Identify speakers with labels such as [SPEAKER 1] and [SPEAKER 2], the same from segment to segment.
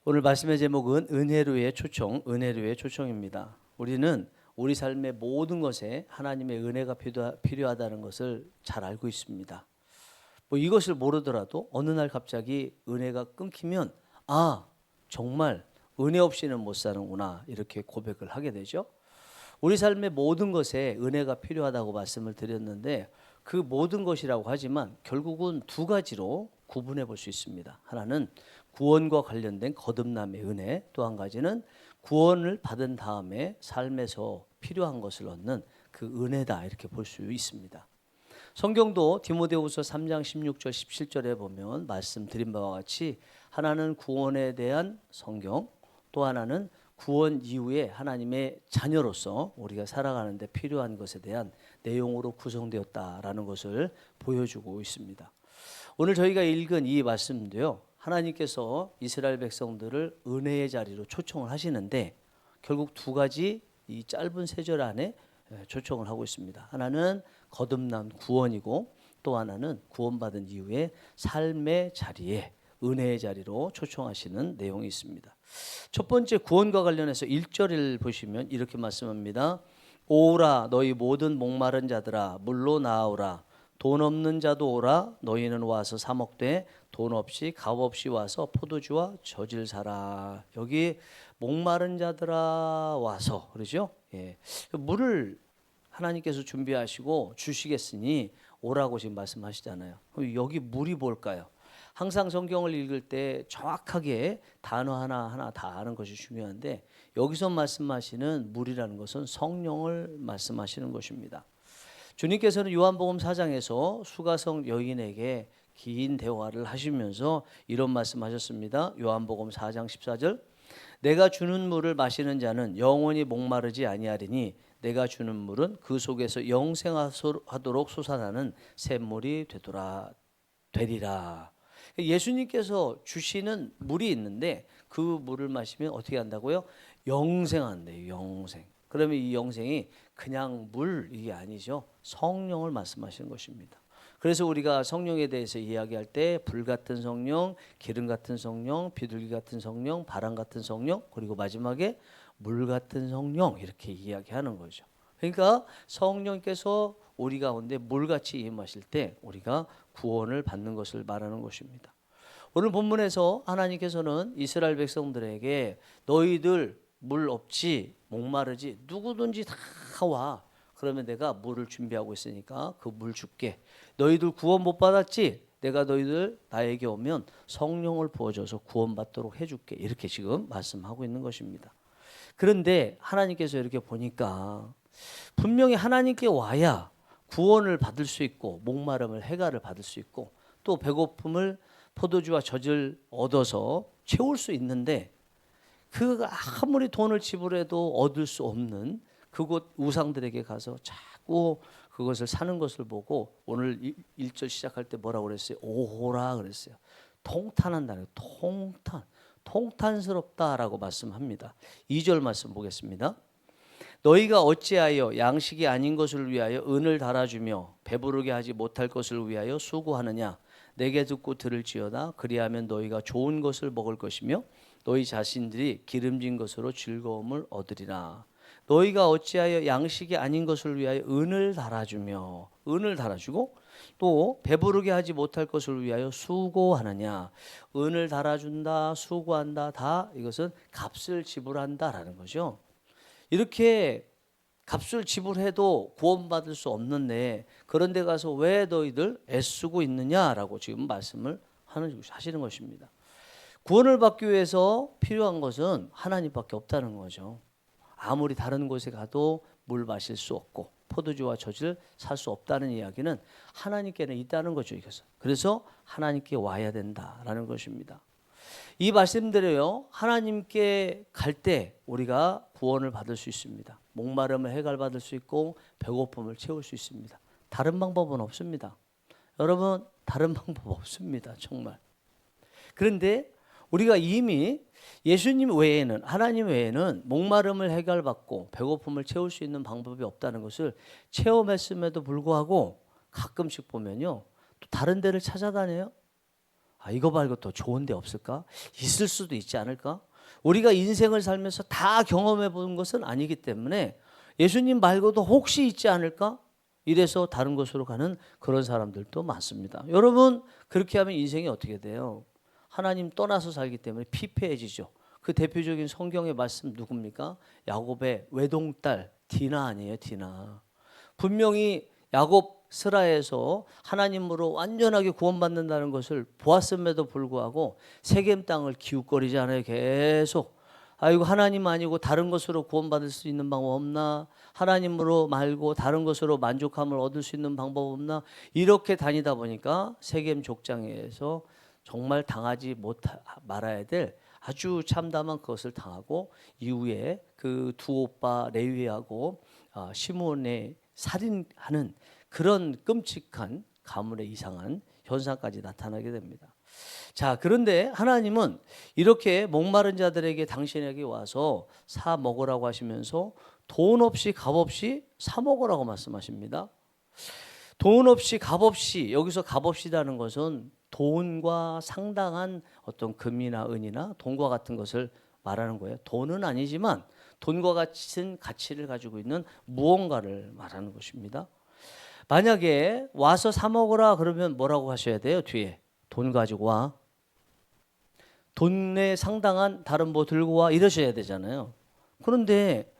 [SPEAKER 1] 오늘 말씀의 제목은 은혜로의 초청, 은혜로의 초청입니다. 우리는 우리 삶의 모든 것에 하나님의 은혜가 필요하다는 것을 잘 알고 있습니다. 이것을 모르더라도 어느 날 갑자기 은혜가 끊기면 정말 은혜 없이는 못 사는구나 이렇게 고백을 하게 되죠. 우리 삶의 모든 것에 은혜가 필요하다고 말씀을 드렸는데 그 모든 것이라고 하지만 결국은 두 가지로 구분해 볼 수 있습니다. 하나는 구원과 관련된 거듭남의 은혜, 또 한 가지는 구원을 받은 다음에 삶에서 필요한 것을 얻는 그 은혜다 이렇게 볼 수 있습니다. 성경도 디모데후서 3장 16절 17절에 보면 말씀드린 바와 같이 하나는 구원에 대한 성경, 또 하나는 구원 이후에 하나님의 자녀로서 우리가 살아가는 데 필요한 것에 대한 내용으로 구성되었다라는 것을 보여주고 있습니다. 오늘 저희가 읽은 이 말씀도요, 하나님께서 이스라엘 백성들을 은혜의 자리로 초청을 하시는데 결국 두 가지 이 짧은 세 절 안에 초청을 하고 있습니다. 하나는 거듭난 구원이고 또 하나는 구원받은 이후에 삶의 자리에 은혜의 자리로 초청하시는 내용이 있습니다. 첫 번째 구원과 관련해서 1절을 보시면 이렇게 말씀합니다. 오라 너희 모든 목마른 자들아 물로 나아오라 돈 없는 자도 오라 너희는 와서 사 먹되 돈 없이 값 없이 와서 포도주와 젖을 사라. 여기 목마른 자들아 와서 그러죠? 물을 하나님께서 준비하시고 주시겠으니 오라고 지금 말씀하시잖아요. 여기 물이 뭘까요? 항상 성경을 읽을 때 정확하게 단어 하나하나 다 아는 것이 중요한데 여기서 말씀하시는 물이라는 것은 성령을 말씀하시는 것입니다. 주님께서는 요한복음 4장에서 수가성 여인에게 긴 대화를 하시면서 이런 말씀하셨습니다. 요한복음 4장 14절 내가 주는 물을 마시는 자는 영원히 목마르지 아니하리니 내가 주는 물은 그 속에서 영생하도록 솟아나는 샘물이 되리라. 예수님께서 주시는 물이 있는데 그 물을 마시면 어떻게 한다고요? 영생한대요. 영생. 그러면 이 영생이 그냥 물이 아니죠. 성령을 말씀하시는 것입니다. 그래서 우리가 성령에 대해서 이야기할 때 불 같은 성령, 기름 같은 성령, 비둘기 같은 성령, 바람 같은 성령, 그리고 마지막에 물 같은 성령 이렇게 이야기하는 거죠. 그러니까 성령께서 우리 가운데 물같이 임하실 때 우리가 구원을 받는 것을 말하는 것입니다. 오늘 본문에서 하나님께서는 이스라엘 백성들에게 너희들 물 없지 목마르지 누구든지 다 와. 그러면 내가 물을 준비하고 있으니까 그 물 줄게. 너희들 구원 못 받았지? 내가 너희들 나에게 오면 성령을 부어줘서 구원받도록 해줄게. 이렇게 지금 말씀하고 있는 것입니다. 그런데 하나님께서 이렇게 보니까 분명히 하나님께 와야 구원을 받을 수 있고 목마름을 해갈을 받을 수 있고 또 배고픔을 포도주와 젖을 얻어서 채울 수 있는데 그 아무리 돈을 지불해도 얻을 수 없는 그곳 우상들에게 가서 자꾸 그것을 사는 것을 보고 오늘 1절 시작할 때 뭐라고 그랬어요? 오호라 그랬어요. 통탄한다는 통탄스럽다라고 말씀합니다. 2절 말씀 보겠습니다. 너희가 어찌하여 양식이 아닌 것을 위하여 은을 달아주며 배부르게 하지 못할 것을 위하여 수고하느냐. 내게 듣고 들을지어다. 그리하면 너희가 좋은 것을 먹을 것이며 너희 자신들이 기름진 것으로 즐거움을 얻으리라. 너희가 어찌하여 양식이 아닌 것을 위하여 은을 달아주며 은을 달아주고 또 배부르게 하지 못할 것을 위하여 수고하느냐. 은을 달아준다 수고한다 다 이것은 값을 지불한다라는 거죠. 이렇게 값을 지불해도 구원받을 수 없는데 그런 데 가서 왜 너희들 애쓰고 있느냐라고 지금 말씀을 하시는 것입니다. 구원을 받기 위해서 필요한 것은 하나님밖에 없다는 거죠. 아무리 다른 곳에 가도 물 마실 수 없고 포도주와 젖을 살 수 없다는 이야기는 하나님께는 있다는 거죠. 그래서 하나님께 와야 된다라는 것입니다. 이 말씀대로요. 하나님께 갈 때 우리가 구원을 받을 수 있습니다. 목마름을 해갈받을 수 있고 배고픔을 채울 수 있습니다. 다른 방법은 없습니다. 여러분 다른 방법 없습니다. 정말. 그런데 우리가 이미 예수님 외에는 하나님 외에는 목마름을 해결받고 배고픔을 채울 수 있는 방법이 없다는 것을 체험했음에도 불구하고 가끔씩 보면요. 또 다른 데를 찾아다녀요. 이거 말고 더 좋은 데 없을까? 있을 수도 있지 않을까? 우리가 인생을 살면서 다 경험해 본 것은 아니기 때문에 예수님 말고도 혹시 있지 않을까? 이래서 다른 곳으로 가는 그런 사람들도 많습니다. 여러분, 그렇게 하면 인생이 어떻게 돼요? 하나님 떠나서 살기 때문에 피폐해지죠. 그 대표적인 성경의 말씀 누굽니까? 야곱의 외동딸 디나 아니에요, 디나. 분명히 야곱 스라에서 하나님으로 완전하게 구원받는다는 것을 보았음에도 불구하고 세겜 땅을 기웃거리잖아요. 계속 아이고 하나님 아니고 다른 것으로 구원받을 수 있는 방법 없나? 하나님으로 말고 다른 것으로 만족함을 얻을 수 있는 방법 없나? 이렇게 다니다 보니까 세겜 족장에서 정말 당하지 말아야 될 아주 참담한 것을 당하고 이후에 그 두 오빠 레위하고 시므온의 살인하는 그런 끔찍한 가문의 이상한 현상까지 나타나게 됩니다. 자, 그런데 하나님은 이렇게 목마른 자들에게 당신에게 와서 사 먹으라고 하시면서 돈 없이 값 없이 사 먹으라고 말씀하십니다. 돈 없이 값 없이, 여기서 값 없이라는 것은 돈과 상당한 어떤 금이나 은이나 돈과 같은 것을 말하는 거예요. 돈은 아니지만 돈과 같은 가치를 가지고 있는 무언가를 말하는 것입니다. 만약에 와서 사 먹으라 그러면 뭐라고 하셔야 돼요? 뒤에 돈 가지고 와, 돈에 상당한 다른 뭐 들고 와, 이러셔야 되잖아요. 그런데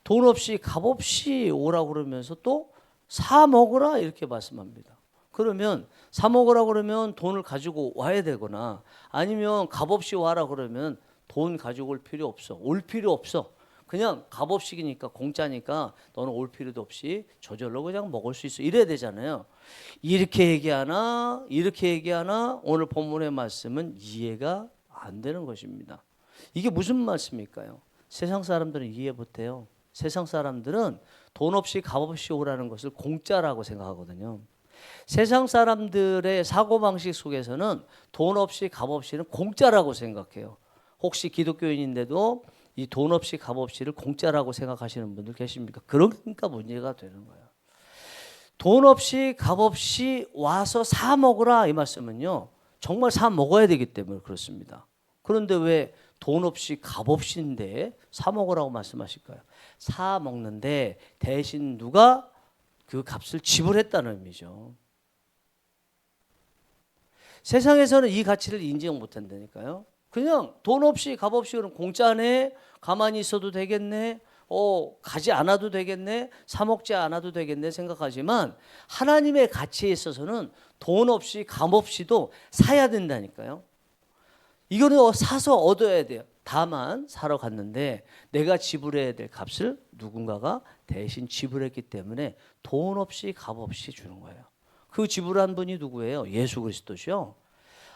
[SPEAKER 1] 돈 없이 값 없이 오라고 그러면서 또 사 먹으라 이렇게 말씀합니다. 그러면 사 먹으라 그러면 돈을 가지고 와야 되거나 아니면 값 없이 와라 그러면 돈 가지고 올 필요 없어. 올 필요 없어. 그냥 값 없이니까 공짜니까 너는 올 필요도 없이 저절로 그냥 먹을 수 있어. 이래야 되잖아요. 이렇게 얘기하나 이렇게 얘기하나 오늘 본문의 말씀은 이해가 안 되는 것입니다. 이게 무슨 말씀일까요? 세상 사람들은 이해 못해요. 세상 사람들은 돈 없이 값 없이 오라는 것을 공짜라고 생각하거든요. 세상 사람들의 사고방식 속에서는 돈 없이 값 없이는 공짜라고 생각해요. 혹시 기독교인인데도 이 돈 없이 값 없이를 공짜라고 생각하시는 분들 계십니까? 그러니까 문제가 되는 거예요. 돈 없이 값 없이 와서 사 먹으라 이 말씀은요, 정말 사 먹어야 되기 때문에 그렇습니다. 그런데 왜 돈 없이 값 없이인데 사 먹으라고 말씀하실까요? 사 먹는데 대신 누가 그 값을 지불했다는 의미죠. 세상에서는 이 가치를 인정 못한다니까요. 그냥 돈 없이 값 없이 그럼 공짜네, 가만히 있어도 되겠네, 가지 않아도 되겠네, 사 먹지 않아도 되겠네 생각하지만 하나님의 가치에 있어서는 돈 없이 값 없이도 사야 된다니까요. 이거는 사서 얻어야 돼요. 다만 사러 갔는데 내가 지불해야 될 값을 누군가가 대신 지불했기 때문에 돈 없이 값 없이 주는 거예요. 그 지불한 분이 누구예요? 예수 그리스도죠.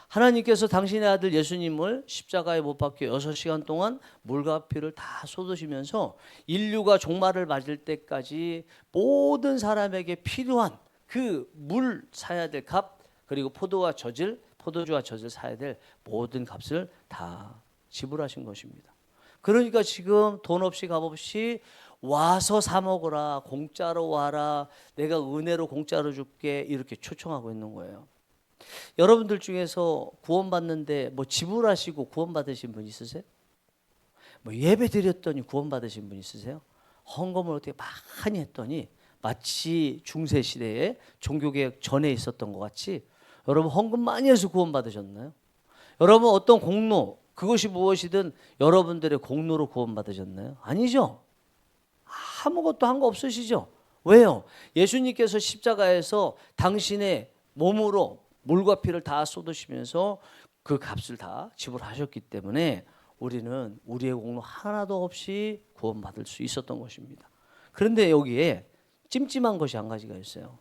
[SPEAKER 1] 하나님께서 당신의 아들 예수님을 십자가에 못 박혀 6시간 동안 물과 피를 다 쏟으시면서 인류가 종말을 맞을 때까지 모든 사람에게 필요한 그 물 사야 될 값, 그리고 포도주와 젖을 사야 될 모든 값을 다 지불하신 것입니다. 그러니까 지금 돈 없이 값 없이 와서 사 먹으라, 공짜로 와라, 내가 은혜로 공짜로 줄게, 이렇게 초청하고 있는 거예요. 여러분들 중에서 구원받는데 뭐 지불하시고 구원받으신 분 있으세요? 뭐 예배 드렸더니 구원받으신 분 있으세요? 헌금을 어떻게 많이 했더니 마치 중세 시대에 종교개혁 전에 있었던 것 같이 여러분 헌금 많이 해서 구원받으셨나요? 여러분 어떤 공로, 그것이 무엇이든 여러분들의 공로로 구원받으셨나요? 아니죠. 아무것도 한 거 없으시죠. 왜요? 예수님께서 십자가에서 당신의 몸으로 물과 피를 다 쏟으시면서 그 값을 다 지불하셨기 때문에 우리는 우리의 공로 하나도 없이 구원받을 수 있었던 것입니다. 그런데 여기에 찜찜한 것이 한 가지가 있어요.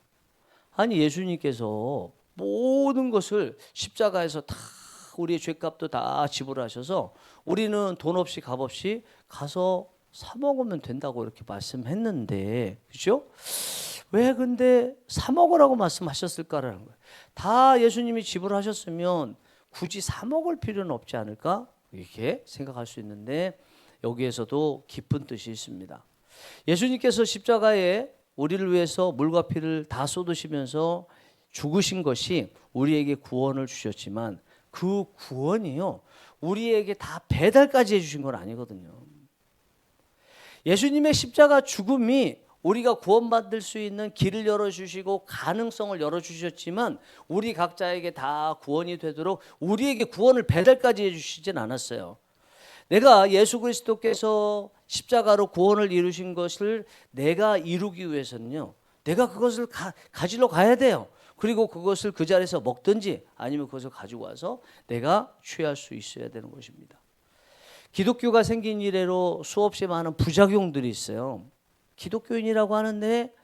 [SPEAKER 1] 아니 예수님께서 모든 것을 십자가에서 다 우리의 죄값도 다 지불하셔서 우리는 돈 없이 값 없이 가서 사 먹으면 된다고 이렇게 말씀했는데, 그렇죠? 왜 근데 사 먹으라고 말씀하셨을까라는 거예요. 다 예수님이 지불하셨으면 굳이 사 먹을 필요는 없지 않을까? 이렇게 생각할 수 있는데 여기에서도 깊은 뜻이 있습니다. 예수님께서 십자가에 우리를 위해서 물과 피를 다 쏟으시면서 죽으신 것이 우리에게 구원을 주셨지만 그 구원이요, 우리에게 다 배달까지 해주신 건 아니거든요. 예수님의 십자가 죽음이 우리가 구원받을 수 있는 길을 열어주시고 가능성을 열어주셨지만 우리 각자에게 다 구원이 되도록 우리에게 구원을 배달까지 해주시진 않았어요. 내가 예수 그리스도께서 십자가로 구원을 이루신 것을 내가 이루기 위해서는요, 내가 그것을 가지러 가야 돼요. 그리고 그것을 그 자리에서 먹든지 아니면 그것을 가지고 와서 내가 취할 수 있어야 되는 것입니다. 기독교가 생긴 이래로 수없이 많은 부작용들이 있어요. 기독교인이라고 하는데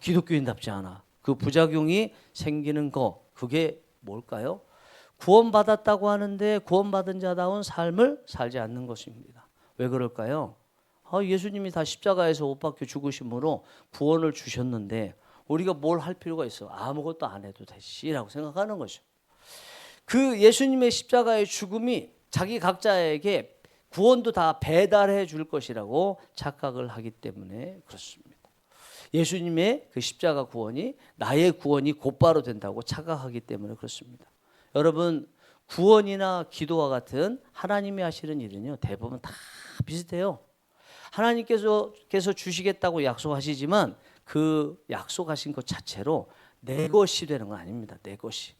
[SPEAKER 1] 기독교인답지 않아. 그 부작용이 생기는 거, 그게 뭘까요? 구원받았다고 하는데 구원받은 자다운 삶을 살지 않는 것입니다. 왜 그럴까요? 예수님이 다 십자가에서 못 박혀 죽으심으로 구원을 주셨는데 우리가 뭘 할 필요가 있어? 아무것도 안 해도 되지라고 생각하는 거죠. 그 예수님의 십자가의 죽음이 자기 각자에게 구원도 다 배달해 줄 것이라고 착각을 하기 때문에 그렇습니다. 예수님의 그 십자가 구원이 나의 구원이 곧바로 된다고 착각하기 때문에 그렇습니다. 여러분, 구원이나 기도와 같은 하나님이 하시는 일은요, 대부분 다 비슷해요. 하나님께서 주시겠다고 약속하시지만 그 약속하신 것 자체로 내 것이 되는 건 아닙니다. 내 것이.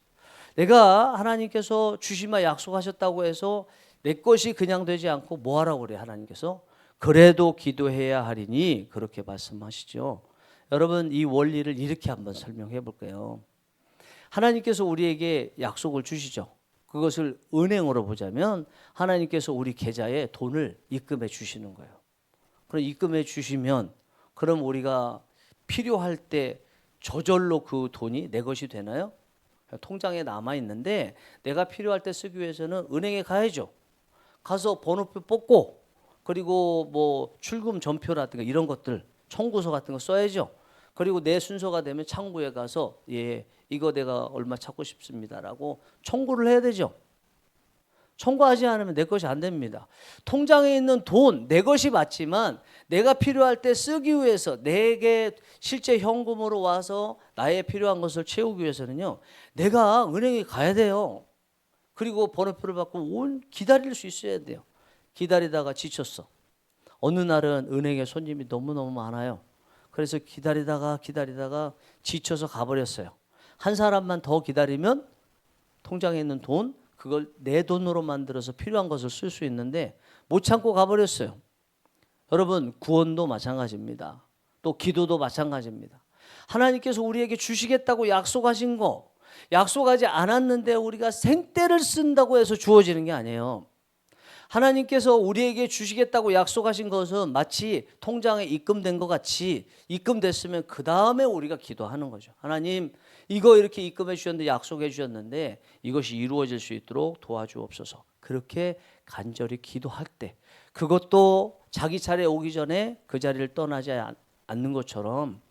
[SPEAKER 1] 내가 하나님께서 주시마 약속하셨다고 해서 내 것이 그냥 되지 않고 뭐 하라고 그래 하나님께서? 그래도 기도해야 하리니 그렇게 말씀하시죠. 여러분, 이 원리를 이렇게 한번 설명해 볼게요. 하나님께서 우리에게 약속을 주시죠. 그것을 은행으로 보자면 하나님께서 우리 계좌에 돈을 입금해 주시는 거예요. 그럼 입금해 주시면 그럼 우리가 필요할 때 저절로 그 돈이 내 것이 되나요? 통장에 남아 있는데 내가 필요할 때 쓰기 위해서는 은행에 가야죠. 가서 번호표 뽑고 그리고 뭐 출금 전표라든가 이런 것들 청구서 같은 거 써야죠. 그리고 내 순서가 되면 창구에 가서 이거 내가 얼마 찾고 싶습니다라고 청구를 해야 되죠. 청구하지 않으면 내 것이 안 됩니다. 통장에 있는 돈 내 것이 맞지만 내가 필요할 때 쓰기 위해서 내게 실제 현금으로 와서 나의 필요한 것을 채우기 위해서는요, 내가 은행에 가야 돼요. 그리고 번호표를 받고 기다릴 수 있어야 돼요. 기다리다가 지쳤어. 어느 날은 은행에 손님이 너무너무 많아요. 그래서 기다리다가 지쳐서 가버렸어요. 한 사람만 더 기다리면 통장에 있는 돈, 그걸 내 돈으로 만들어서 필요한 것을 쓸 수 있는데 못 참고 가버렸어요. 여러분, 구원도 마찬가지입니다. 또 기도도 마찬가지입니다. 하나님께서 우리에게 주시겠다고 약속하신 거, 약속하지 않았는데 우리가 생떼를 쓴다고 해서 주어지는 게 아니에요. 하나님께서 우리에게 주시겠다고 약속하신 것은 마치 통장에 입금된 것 같이 입금됐으면 그 다음에 우리가 기도하는 거죠. 하나님, 이거 이렇게 입금해 주셨는데 약속해 주셨는데 이것이 이루어질 수 있도록 도와주옵소서. 그렇게 간절히 기도할 때, 그것도 자기 차례 오기 전에 그 자리를 떠나지 않는 것처럼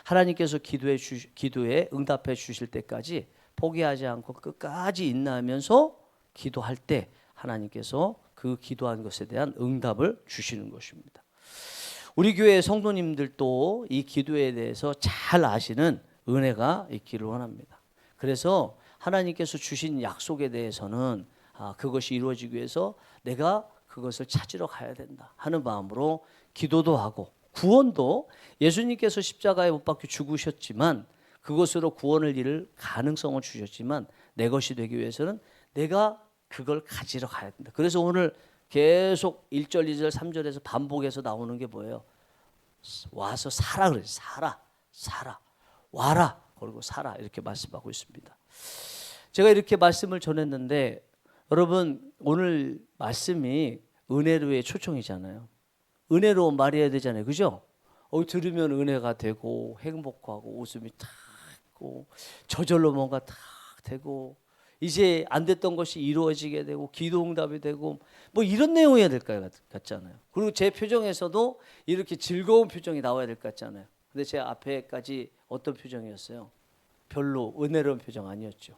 [SPEAKER 1] 하나님께서 기도에 응답해 주실 때까지 포기하지 않고 끝까지 인내하면서 기도할 때 하나님께서 그 기도한 것에 대한 응답을 주시는 것입니다. 우리 교회 성도님들도 이 기도에 대해서 잘 아시는 은혜가 있기를 원합니다. 그래서 하나님께서 주신 약속에 대해서는 그것이 이루어지기 위해서 내가 그것을 찾으러 가야 된다 하는 마음으로 기도도 하고, 구원도 예수님께서 십자가에 못 박혀 죽으셨지만 그것으로 구원을 이룰 가능성을 주셨지만 내 것이 되기 위해서는 내가 그걸 가지러 가야 된다. 그래서 오늘 계속 1절, 2절, 3절에서 반복해서 나오는 게 뭐예요? 와서 살아 그래요. 살아. 와라. 그리고 살아. 이렇게 말씀하고 있습니다. 제가 이렇게 말씀을 전했는데 여러분, 오늘 말씀이 은혜로의 초청이잖아요. 은혜로 말해야 되잖아요. 그죠? 들으면 은혜가 되고 행복하고 웃음이 탁 있고 저절로 뭔가 탁 되고 이제 안 됐던 것이 이루어지게 되고 기도 응답이 되고 뭐 이런 내용이어야 될 것 같잖아요. 그리고 제 표정에서도 이렇게 즐거운 표정이 나와야 될 것 같잖아요. 근데 제 앞에까지 어떤 표정이었어요? 별로 은혜로운 표정 아니었죠.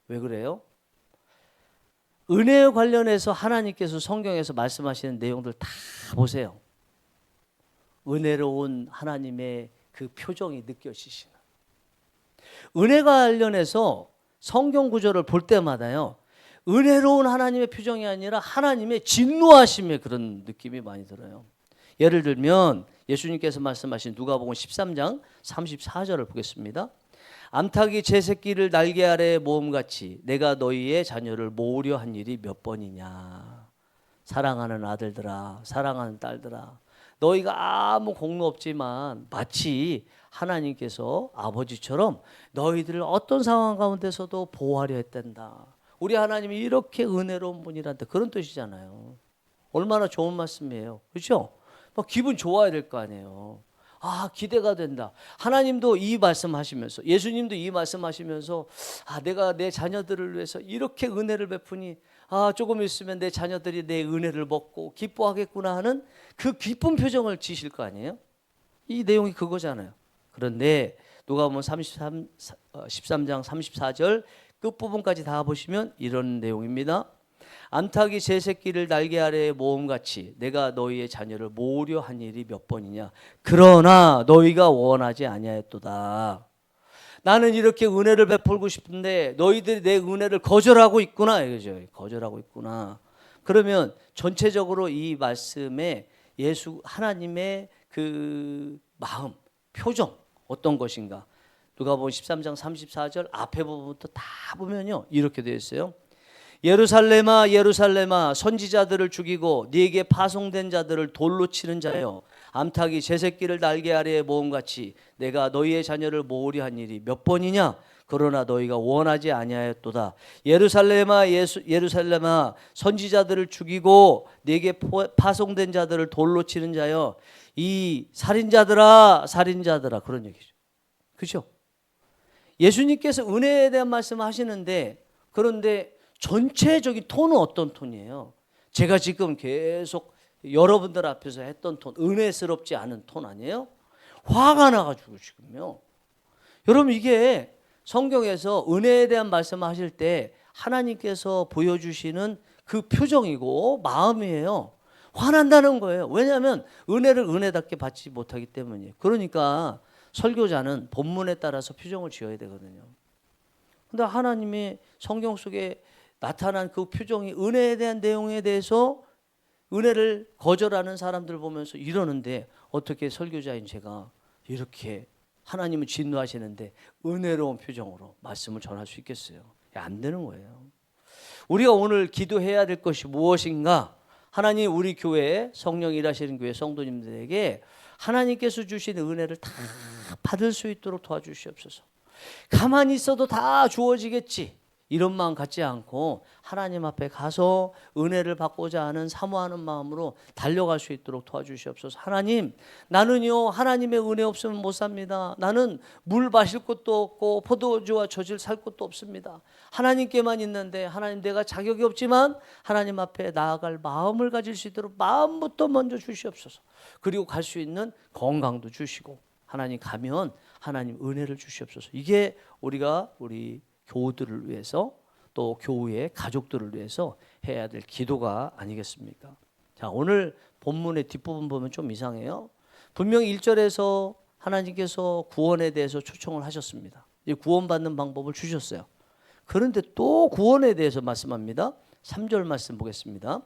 [SPEAKER 1] 왜 그래요? 은혜에 관련해서 하나님께서 성경에서 말씀하시는 내용들 다 보세요. 은혜로운 하나님의 그 표정이 느껴지시는, 은혜 관련해서 성경 구절을 볼 때마다요, 은혜로운 하나님의 표정이 아니라 하나님의 진노하심의 그런 느낌이 많이 들어요. 예를 들면 예수님께서 말씀하신 누가복음 13장 34절을 보겠습니다. 암탉이 제 새끼를 날개 아래 모음같이 내가 너희의 자녀를 모으려 한 일이 몇 번이냐. 사랑하는 아들들아, 사랑하는 딸들아, 너희가 아무 공로 없지만 마치 하나님께서 아버지처럼 너희들을 어떤 상황 가운데서도 보호하려 했단다. 우리 하나님이 이렇게 은혜로운 분이란다. 그런 뜻이잖아요. 얼마나 좋은 말씀이에요. 그렇죠? 막 기분 좋아야 될 거 아니에요. 아, 기대가 된다. 하나님도 이 말씀하시면서, 예수님도 이 말씀하시면서, 아, 내가 내 자녀들을 위해서 이렇게 은혜를 베푸니, 아, 조금 있으면 내 자녀들이 내 은혜를 먹고 기뻐하겠구나 하는 그 기쁜 표정을 지실 거 아니에요? 이 내용이 그거잖아요. 그런데 누가복음 13장 34절 끝부분까지 다 보시면 이런 내용입니다. 암탉이 제 새끼를 날개 아래에 모음같이 내가 너희의 자녀를 모으려 한 일이 몇 번이냐. 그러나 너희가 원하지 아니하였도다. 나는 이렇게 은혜를 베풀고 싶은데 너희들이 내 은혜를 거절하고 있구나. 이거죠. 거절하고 있구나. 그러면 전체적으로 이 말씀에 예수 하나님의 그 마음, 표정 어떤 것인가. 누가복음 13장 34절 앞에 부분부터 다 보면요. 이렇게 되어 있어요. 예루살렘아 예루살렘아 선지자들을 죽이고 네게 파송된 자들을 돌로 치는 자여 암탉이 제 새끼를 날개 아래에 모음같이 내가 너희의 자녀를 모으려 한 일이 몇 번이냐. 그러나 너희가 원하지 아니하였도다. 예루살렘아 예루살렘아 선지자들을 죽이고 네게 파송된 자들을 돌로 치는 자여 이 살인자들아 살인자들아. 그런 얘기죠. 그렇죠? 예수님께서 은혜에 대한 말씀을 하시는데, 그런데 전체적인 톤은 어떤 톤이에요? 제가 지금 계속 여러분들 앞에서 했던 톤, 은혜스럽지 않은 톤 아니에요? 화가 나가지고 지금요. 여러분, 이게 성경에서 은혜에 대한 말씀을 하실 때 하나님께서 보여주시는 그 표정이고 마음이에요. 화난다는 거예요. 왜냐하면 은혜를 은혜답게 받지 못하기 때문이에요. 그러니까 설교자는 본문에 따라서 표정을 지어야 되거든요. 근데 하나님이 성경 속에 나타난 그 표정이 은혜에 대한 내용에 대해서 은혜를 거절하는 사람들 보면서 이러는데, 어떻게 설교자인 제가 이렇게 하나님은 진노하시는데 은혜로운 표정으로 말씀을 전할 수 있겠어요? 안 되는 거예요. 우리가 오늘 기도해야 될 것이 무엇인가? 하나님, 우리 교회 성령 일하시는 교회 성도님들에게 하나님께서 주신 은혜를 다 받을 수 있도록 도와주시옵소서. 가만히 있어도 다 주어지겠지 이런 마음 갖지 않고 하나님 앞에 가서 은혜를 받고자 하는 사모하는 마음으로 달려갈 수 있도록 도와주시옵소서. 하나님, 나는요 하나님의 은혜 없으면 못 삽니다. 나는 물 마실 곳도 없고 포도주와 젖을 살 곳도 없습니다. 하나님께만 있는데, 하나님, 내가 자격이 없지만 하나님 앞에 나아갈 마음을 가질 수 있도록 마음부터 먼저 주시옵소서. 그리고 갈 수 있는 건강도 주시고, 하나님 가면 하나님 은혜를 주시옵소서. 이게 우리가 우리 교우들을 위해서, 또 교우의 가족들을 위해서 해야 될 기도가 아니겠습니까? 자, 오늘 본문의 뒷부분 보면 좀 이상해요. 분명히 1절에서 하나님께서 구원에 대해서 초청을 하셨습니다. 구원받는 방법을 주셨어요. 그런데 또 구원에 대해서 말씀합니다. 3절 말씀 보겠습니다.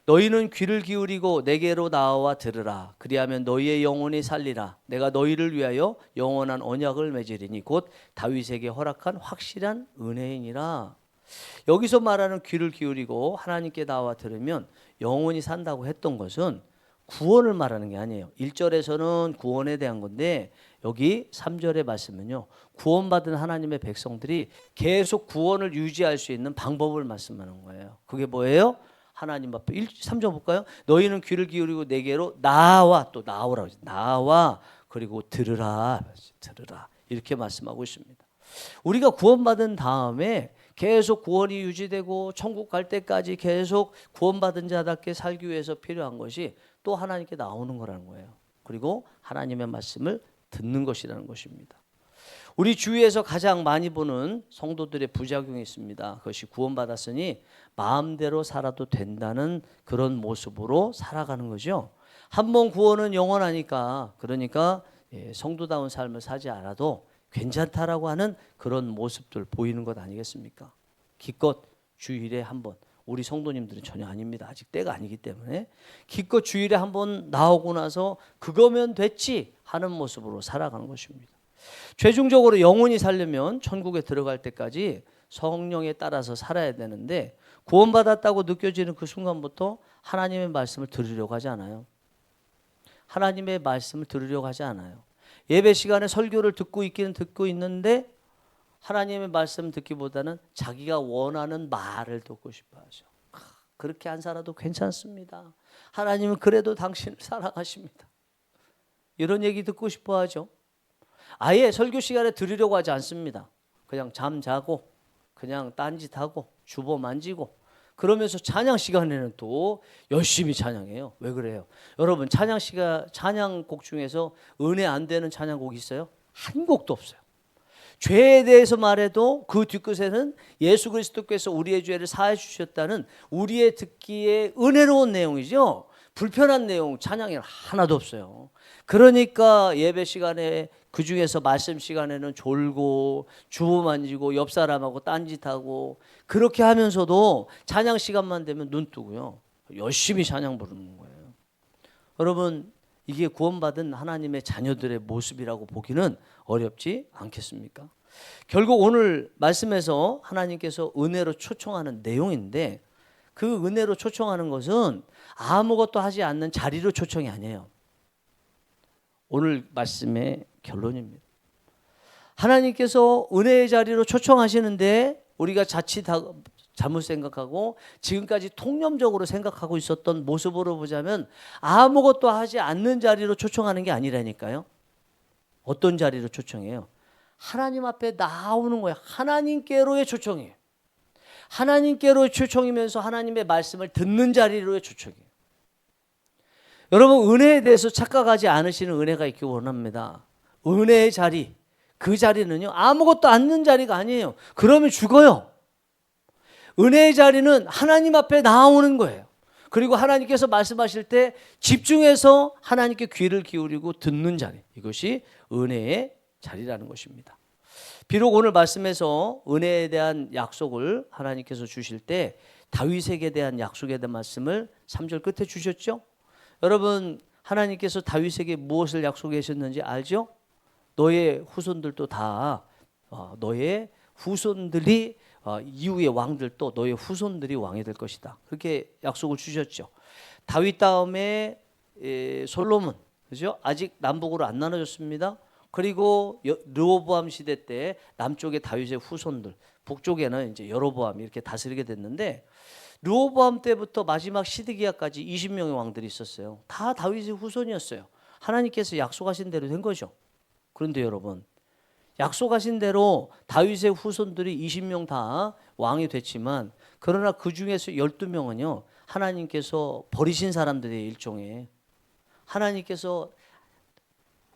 [SPEAKER 1] 너희는 귀를 기울이고 내게로 나와 들으라. 그리하면 너희의 영혼이 살리라. 내가 너희를 위하여 영원한 언약을 맺으리니 곧 다윗에게 허락한 확실한 은혜이니라. 여기서 말하는 귀를 기울이고 하나님께 나와 들으면 영혼이 산다고 했던 것은 구원을 말하는 게 아니에요. 1절에서는 구원에 대한 건데, 여기 3절의 말씀은요, 구원받은 하나님의 백성들이 계속 구원을 유지할 수 있는 방법을 말씀하는 거예요. 그게 뭐예요? 하나님 앞에 3절 볼까요? 너희는 귀를 기울이고 내게로 나와, 또 나오라고 했어요. 나와, 그리고 들으라. 이렇게 말씀하고 있습니다. 우리가 구원받은 다음에 계속 구원이 유지되고 천국 갈 때까지 계속 구원받은 자답게 살기 위해서 필요한 것이 또 하나님께 나오는 거라는 거예요. 그리고 하나님의 말씀을 듣는 것이라는 것입니다. 우리 주위에서 가장 많이 보는 성도들의 부작용이 있습니다. 그것이 구원받았으니 마음대로 살아도 된다는 그런 모습으로 살아가는 거죠. 한 번 구원은 영원하니까, 그러니까 성도다운 삶을 사지 않아도 괜찮다라고 하는 그런 모습들 보이는 것 아니겠습니까? 기껏 주일에 한 번. 우리 성도님들은 전혀 아닙니다. 아직 때가 아니기 때문에 기껏 주일에 한 번 나오고 나서 그거면 됐지 하는 모습으로 살아가는 것입니다. 최종적으로 영혼이 살려면 천국에 들어갈 때까지 성령에 따라서 살아야 되는데 구원받았다고 느껴지는 그 순간부터 하나님의 말씀을 들으려고 하지 않아요. 하나님의 말씀을 들으려고 하지 않아요. 예배 시간에 설교를 듣고 있기는 듣고 있는데 하나님의 말씀 듣기보다는 자기가 원하는 말을 듣고 싶어 하죠. 그렇게 안 살아도 괜찮습니다. 하나님은 그래도 당신을 사랑하십니다. 이런 얘기 듣고 싶어 하죠. 아예 설교 시간에 들으려고 하지 않습니다. 그냥 잠자고 그냥 딴짓하고 주보 만지고 그러면서 찬양 시간에는 또 열심히 찬양해요. 왜 그래요? 여러분 찬양곡 중에서 은혜 안 되는 찬양곡 있어요? 한 곡도 없어요. 죄에 대해서 말해도 그 뒤끝에는 예수 그리스도께서 우리의 죄를 사해 주셨다는 우리의 듣기에 은혜로운 내용이죠. 불편한 내용 찬양이 하나도 없어요. 그러니까 예배 시간에 그 중에서 말씀 시간에는 졸고 주보 만지고 옆 사람하고 딴짓하고 그렇게 하면서도 찬양 시간만 되면 눈 뜨고요. 열심히 찬양 부르는 거예요. 여러분 이게 구원받은 하나님의 자녀들의 모습이라고 보기는 어렵지 않겠습니까? 결국 오늘 말씀에서 하나님께서 은혜로 초청하는 내용인데 그 은혜로 초청하는 것은 아무것도 하지 않는 자리로 초청이 아니에요. 오늘 말씀의 결론입니다. 하나님께서 은혜의 자리로 초청하시는데 우리가 자칫 잘못 생각하고 지금까지 통념적으로 생각하고 있었던 모습으로 보자면 아무것도 하지 않는 자리로 초청하는 게 아니라니까요. 어떤 자리로 초청해요? 하나님 앞에 나오는 거예요. 하나님께로의 초청이에요. 하나님께로의 초청이면서 하나님의 말씀을 듣는 자리로의 초청이에요. 여러분 은혜에 대해서 착각하지 않으시는 은혜가 있기 원합니다. 은혜의 자리, 그 자리는요 아무것도 않는 자리가 아니에요. 그러면 죽어요. 은혜의 자리는 하나님 앞에 나오는 거예요. 그리고 하나님께서 말씀하실 때 집중해서 하나님께 귀를 기울이고 듣는 자리, 이것이 은혜의 자리라는 것입니다. 비록 오늘 말씀에서 은혜에 대한 약속을 하나님께서 주실 때 다윗에게 대한 약속에 대한 말씀을 3절 끝에 주셨죠. 여러분 하나님께서 다윗에게 무엇을 약속하셨는지 알죠? 너의 후손들도 다 너의 후손들이 이후의 왕들도 너의 후손들이 왕이 될 것이다. 그렇게 약속을 주셨죠. 다윗 다음에 솔로몬, 그죠? 아직 남북으로 안 나눠졌습니다. 그리고 르호보암 시대 때 남쪽에 다윗의 후손들, 북쪽에는 이제 여로보암이 이렇게 다스리게 됐는데 르호보암 때부터 마지막 시드기야까지 20명의 왕들이 있었어요. 다 다윗의 후손이었어요. 하나님께서 약속하신 대로 된 거죠. 그런데 여러분 약속하신 대로 다윗의 후손들이 20명 다 왕이 됐지만 그러나 그 중에서 12명은요 하나님께서 버리신 사람들의 일종에 하나님께서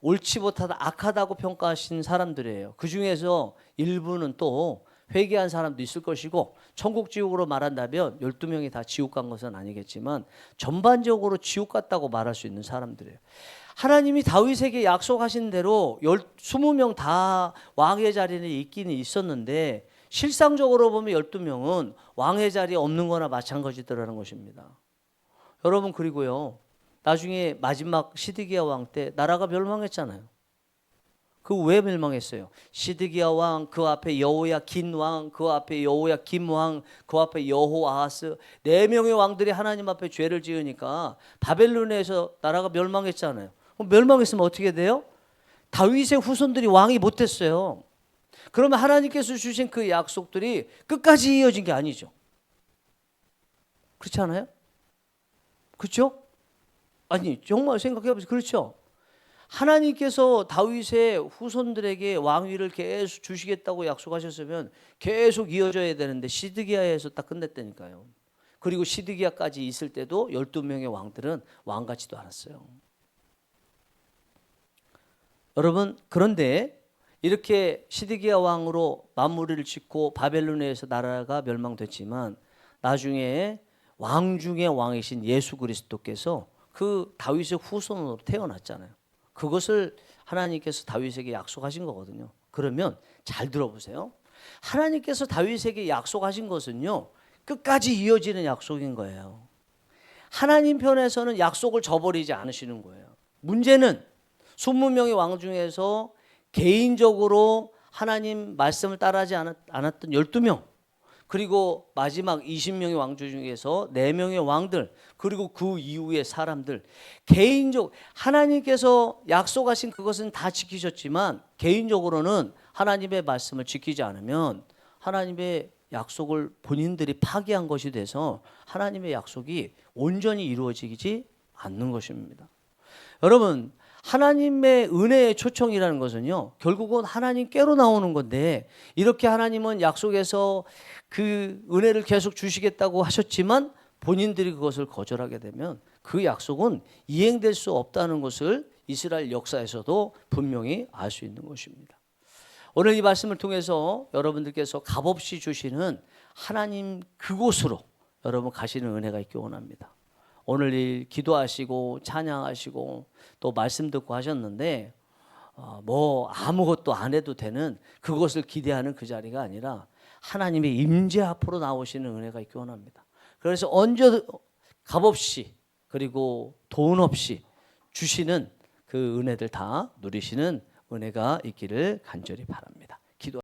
[SPEAKER 1] 옳지 못하다 악하다고 평가하신 사람들이에요. 그 중에서 일부는 또 회개한 사람도 있을 것이고 천국 지옥으로 말한다면 12명이 다 지옥 간 것은 아니겠지만 전반적으로 지옥 갔다고 말할 수 있는 사람들이에요. 하나님이 다윗에게 약속하신 대로 20명 다 왕의 자리는 있기는 있었는데 실상적으로 보면 12명은 왕의 자리에 없는 거나 마찬가지더라는 것입니다. 여러분 그리고요 나중에 마지막 시드기야 왕 때 나라가 멸망했잖아요. 그 왜 멸망했어요? 시드기야 왕, 그 앞에 여호야긴 왕, 그 앞에 여호야김 왕, 그 앞에 여호아하스 4명의 왕들이 하나님 앞에 죄를 지으니까 바벨론에서 나라가 멸망했잖아요. 멸망했으면 어떻게 돼요? 다윗의 후손들이 왕이 못됐어요. 그러면 하나님께서 주신 그 약속들이 끝까지 이어진 게 아니죠. 그렇지 않아요? 그렇죠? 아니 정말 생각해보세요. 그렇죠? 하나님께서 다윗의 후손들에게 왕위를 계속 주시겠다고 약속하셨으면 계속 이어져야 되는데 시드기야에서 딱 끝냈다니까요. 그리고 시드기야까지 있을 때도 12명의 왕들은 왕 같지도 않았어요. 여러분 그런데 이렇게 시드기야 왕으로 마무리를 짓고 바벨론에서 나라가 멸망됐지만 나중에 왕 중의 왕이신 예수 그리스도께서 그 다윗의 후손으로 태어났잖아요. 그것을 하나님께서 다윗에게 약속하신 거거든요. 그러면 잘 들어보세요. 하나님께서 다윗에게 약속하신 것은요 끝까지 이어지는 약속인 거예요. 하나님 편에서는 약속을 저버리지 않으시는 거예요. 문제는 20명의 왕 중에서 개인적으로 하나님 말씀을 따르지 않았던 12명, 그리고 마지막 20명의 왕조 중에서 4명의 왕들, 그리고 그 이후의 사람들, 개인적 하나님께서 약속하신 그것은 다 지키셨지만 개인적으로는 하나님의 말씀을 지키지 않으면 하나님의 약속을 본인들이 파기한 것이 돼서 하나님의 약속이 온전히 이루어지지 않는 것입니다. 여러분, 하나님의 은혜의 초청이라는 것은요, 결국은 하나님께로 나오는 건데, 이렇게 하나님은 약속에서 그 은혜를 계속 주시겠다고 하셨지만 본인들이 그것을 거절하게 되면 그 약속은 이행될 수 없다는 것을 이스라엘 역사에서도 분명히 알 수 있는 것입니다. 오늘 이 말씀을 통해서 여러분들께서 값없이 주시는 하나님 그곳으로 여러분 가시는 은혜가 있기 원합니다. 오늘 일 기도하시고 찬양하시고 또 말씀 듣고 하셨는데 뭐 아무것도 안 해도 되는 그것을 기대하는 그 자리가 아니라 하나님의 임재 앞으로 나오시는 은혜가 있기 원합니다. 그래서 언제 값없이 그리고 돈 없이 주시는 그 은혜들 다 누리시는 은혜가 있기를 간절히 바랍니다. 기도.